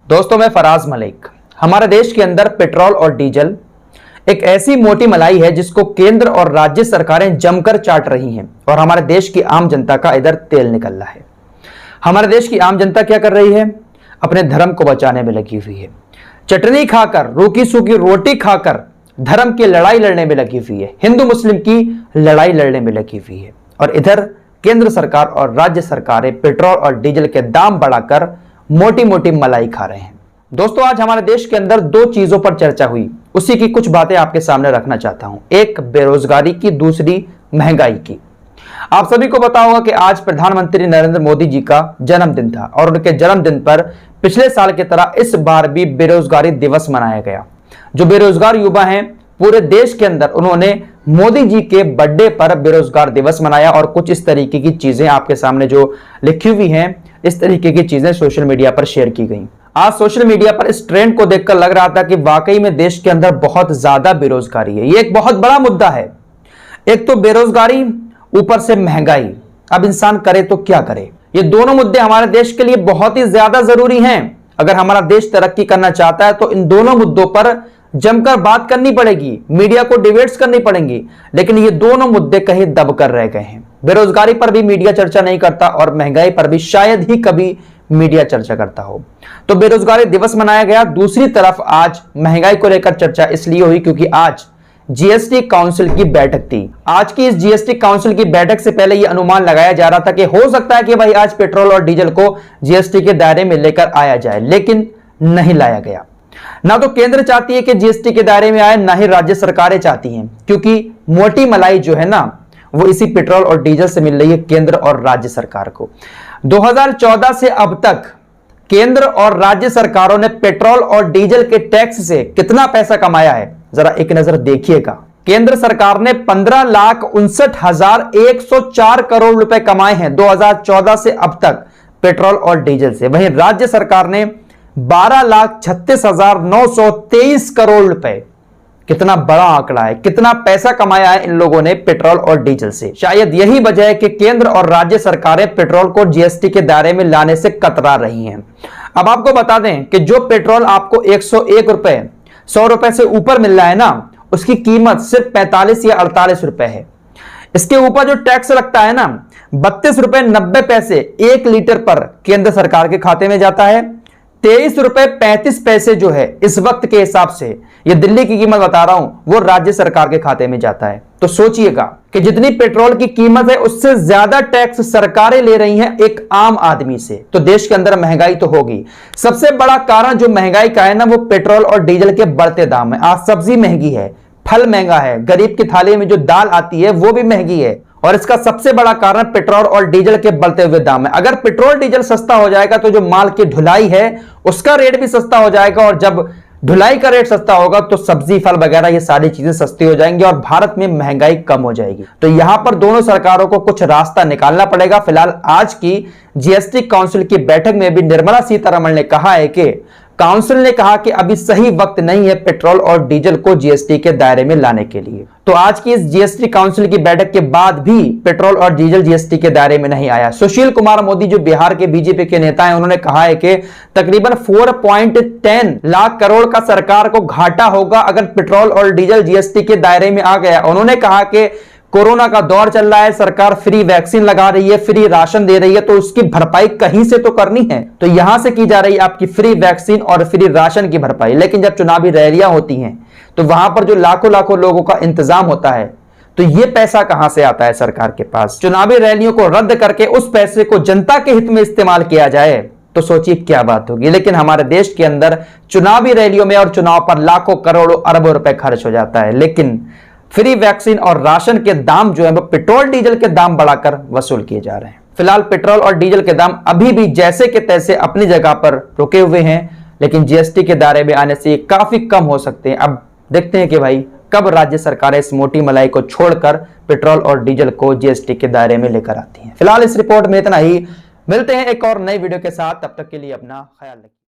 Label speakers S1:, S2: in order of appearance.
S1: दोस्तों, मैं फराज मलिक। हमारे देश के अंदर पेट्रोल और डीजल एक ऐसी मोटी मलाई है जिसको केंद्र और राज्य सरकारें जमकर चाट रही हैं और हमारे देश की आम जनता का इधर तेल निकल रहा है। हमारे देश की आम जनता क्या कर रही है? अपने धर्म को बचाने में लगी हुई है। चटनी खाकर, रूखी सूखी रोटी खाकर धर्म की लड़ाई लड़ने में लगी हुई है, हिंदू मुस्लिम की लड़ाई लड़ने में लगी हुई है। और इधर केंद्र सरकार और राज्य सरकारें पेट्रोल और डीजल के दाम बढ़ाकर मोटी मोटी मलाई खा रहे हैं। दोस्तों, आज हमारे देश के अंदर दो चीजों पर चर्चा हुई, उसी की कुछ बातें आपके सामने रखना चाहता हूं। एक बेरोजगारी की, दूसरी महंगाई की। आप सभी को पता होगा कि आज प्रधानमंत्री नरेंद्र मोदी जी का जन्मदिन था और उनके जन्मदिन पर पिछले साल की तरह इस बार भी बेरोजगारी दिवस मनाया गया। जो बेरोजगार युवा हैं पूरे देश के अंदर, उन्होंने मोदी जी के बर्थडे पर बेरोजगार दिवस मनाया और कुछ इस तरीके की चीजें आपके सामने जो लिखी हुई हैं, इस तरीके की चीजें सोशल मीडिया पर शेयर की गई। आज सोशल मीडिया पर इस ट्रेंड को देखकर लग रहा था कि वाकई में देश के अंदर बहुत ज्यादा बेरोजगारी है। ये एक बहुत बड़ा मुद्दा है। एक तो बेरोजगारी, ऊपर से महंगाई। अब इंसान करे तो क्या करे? ये दोनों मुद्दे हमारे देश के लिए बहुत ही ज्यादा जरूरी हैं। अगर हमारा देश तरक्की करना चाहता है तो इन दोनों मुद्दों पर जमकर बात करनी पड़ेगी, मीडिया को डिबेट्स करनी पड़ेंगी। लेकिन ये दोनों मुद्दे कहीं दब कर रह गए हैं। बेरोजगारी पर भी मीडिया चर्चा नहीं करता और महंगाई पर भी शायद ही कभी मीडिया चर्चा करता हो। तो बेरोजगारी दिवस मनाया गया। दूसरी तरफ आज महंगाई को लेकर चर्चा इसलिए हुई क्योंकि आज जीएसटी काउंसिल की बैठक थी। आज की इस जीएसटी काउंसिल की बैठक से पहले यह अनुमान लगाया जा रहा था कि हो सकता है कि भाई आज पेट्रोल और डीजल को जीएसटी के दायरे में लेकर आया जाए, लेकिन नहीं लाया गया। ना तो केंद्र चाहती है कि जीएसटी के दायरे में आए, ना ही राज्य सरकारें चाहती हैं, क्योंकि मोटी मलाई जो है ना, वो इसी पेट्रोल और डीजल से मिल रही है केंद्र और राज्य सरकार को। 2014 से अब तक केंद्र और राज्य सरकारों ने पेट्रोल और डीजल के टैक्स से कितना पैसा कमाया है, जरा एक नजर देखिएगा। केंद्र सरकार ने 15,59,104 करोड़ रुपए कमाए हैं 2014 से अब तक पेट्रोल और डीजल से। वहीं राज्य सरकार ने 12,36,923 करोड़ रुपए, कितना बड़ा आंकड़ा है, कितना पैसा कमाया है इन लोगों ने पेट्रोल और डीजल से। शायद यही वजह है कि केंद्र और राज्य सरकारें पेट्रोल को जीएसटी के दायरे में लाने से कतरा रही हैं। अब आपको बता दें कि जो पेट्रोल आपको 101 रुपए, 100 रुपए से ऊपर मिल रहा है ना, उसकी कीमत सिर्फ 45 या 48 रुपए है। इसके ऊपर जो टैक्स लगता है ना, 32 रुपए 90 पैसे 1 लीटर पर केंद्र सरकार के खाते में जाता है। 23 रुपए 35 पैसे जो है इस वक्त के हिसाब से, ये दिल्ली की कीमत बता रहा हूं, वो राज्य सरकार के खाते में जाता है। तो सोचिएगा कि जितनी पेट्रोल की कीमत है उससे ज्यादा टैक्स सरकारें ले रही हैं एक आम आदमी से। तो देश के अंदर महंगाई तो होगी। सबसे बड़ा कारण जो महंगाई का है ना, वो पेट्रोल और डीजल के बढ़ते दाम है। आज सब्जी महंगी है, फल महंगा है, गरीब की थाली में जो दाल आती है वो भी महंगी है, और इसका सबसे बड़ा कारण पेट्रोल और डीजल के बढ़ते हुए दाम है। अगर पेट्रोल डीजल सस्ता हो जाएगा तो जो माल की ढुलाई है उसका रेट भी सस्ता हो जाएगा, और जब ढुलाई का रेट सस्ता होगा तो सब्जी, फल वगैरह ये सारी चीजें सस्ती हो जाएंगी और भारत में महंगाई कम हो जाएगी। तो यहां पर दोनों सरकारों को कुछ रास्ता निकालना पड़ेगा। फिलहाल आज की जीएसटी काउंसिल की बैठक में भी निर्मला सीतारमण ने कहा है कि काउंसिल ने कहा कि अभी सही वक्त नहीं है पेट्रोल और डीजल को जीएसटी के दायरे में लाने के लिए। तो आज की इस जीएसटी काउंसिल की बैठक के बाद भी पेट्रोल और डीजल जीएसटी के दायरे में नहीं आया। सुशील कुमार मोदी जो बिहार के बीजेपी के नेता हैं, उन्होंने कहा है कि तकरीबन 4.10 लाख करोड़ का सरकार को घाटा होगा अगर पेट्रोल और डीजल जीएसटी के दायरे में आ गया। उन्होंने कहा कि कोरोना का दौर चल रहा है, सरकार फ्री वैक्सीन लगा रही है, फ्री राशन दे रही है, तो उसकी भरपाई कहीं से तो करनी है। तो यहां से की जा रही है आपकी फ्री वैक्सीन और फ्री राशन की भरपाई। लेकिन जब चुनावी रैलियां होती हैं तो वहां पर जो लाखों लाखों लोगों का इंतजाम होता है, तो यह पैसा कहां से आता है सरकार के पास? चुनावी रैलियों को रद्द करके उस पैसे को जनता के हित में इस्तेमाल किया जाए तो सोचिए क्या बात होगी। लेकिन हमारे देश के अंदर चुनावी रैलियों में और चुनाव पर लाखों करोड़ों अरबों रुपए खर्च हो जाता है, लेकिन फ्री वैक्सीन और राशन के दाम जो है वो पेट्रोल डीजल के दाम बढ़ाकर वसूल किए जा रहे हैं। फिलहाल पेट्रोल और डीजल के दाम अभी भी जैसे के तैसे अपनी जगह पर रुके हुए हैं, लेकिन जीएसटी के दायरे में आने से ये काफी कम हो सकते हैं। अब देखते हैं कि भाई कब राज्य सरकारें इस मोटी मलाई को छोड़कर पेट्रोल और डीजल को जीएसटी के दायरे में लेकर आती हैं। फिलहाल इस रिपोर्ट में इतना ही। मिलते हैं एक और नई वीडियो के साथ, तब तक के लिए अपना ख्याल रखिए।